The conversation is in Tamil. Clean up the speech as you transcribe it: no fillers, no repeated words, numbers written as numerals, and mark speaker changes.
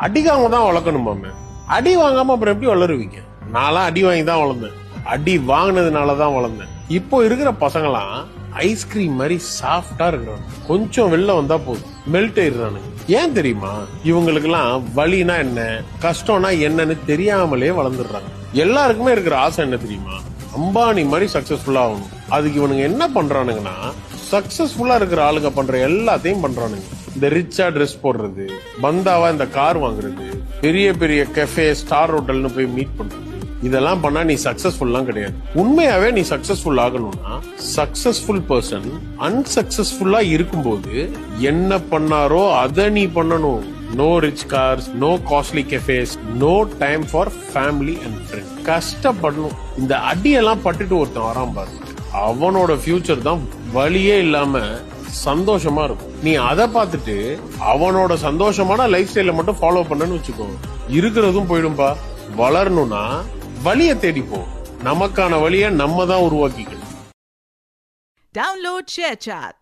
Speaker 1: அடிக்காம தான் வளர்க்கணுமாமே. அடி வாங்காம அப்புறம் எப்படி வளருவீங்க? நான்லாம் அடி வாங்கி தான் வளர்ந்தேன். அடி வாங்கினதுனாலதான் வளர்ந்தேன். இப்போ இருக்கிற பசங்களாம் ஐஸ்கிரீம் மாதிரி சாஃப்டா இருக்கிறாங்க. கொஞ்சம் வெளில வந்தா போதும் மெல்ட் ஆயிடுறானுங்க. ஏன் தெரியுமா? இவங்களுக்கு எல்லாம் வலினா என்ன, கஷ்டம்னா என்னன்னு தெரியாமலே வளர்ந்துடுறாங்க. எல்லாருக்குமே இருக்கிற ஆசை என்ன தெரியுமா? அம்பானி மாதிரி சக்சஸ்ஃபுல்லா ஆகணும். அதுக்கு இவனுங்க என்ன பண்றானுங்கன்னா, சக்சஸ்ஃபுல்லா இருக்கிற ஆளுங்க பண்ற எல்லாத்தையும் பண்றானுங்க. இந்த ரிச்சா ட்ரெஸ் போடுறது, பந்தாவா இந்த கார் வாங்குறது, பெரிய பெரிய கெஃபே ஸ்டார் ஹோட்டல்னு போய் மீட் பண்றது, இதெல்லாம் பண்ணா நீ சக்சஸ்ஃபுல்லாம் கிடையாது. உண்மையாவே நீ சக்சஸ்ஃபுல் ஆகணும்னா, சக்சஸ்ஃபுல் பர்சன் அன்சக்சஸ்ஃபுல்லா இருக்கும்போது என்ன பண்ணாரோ அதை நீ பண்ணணும். No rich cars, no costly cafes, no time for family and friends. கஷ்டப்படணும். இந்த அடியெல்லாம் பட்டுட்டு ஒருத்தன் வரான் பாரு, அவனோட ஃபியூச்சர் தான் வழியே இல்லாம சந்தோஷமா இருக்கும். நீ அதை பார்த்துட்டு அவனோட சந்தோஷமான லைஃப் ஸ்டைல மட்டும் ஃபாலோ பண்ணன்னு வச்சுக்கோ, இருக்கிறதும் போயிடும்பா. வளரணும்னா வழியை தேடிப்போம். நமக்கான வழியை நம்ம தான் உருவாக்கிக்கணும்.
Speaker 2: Download ShareChat.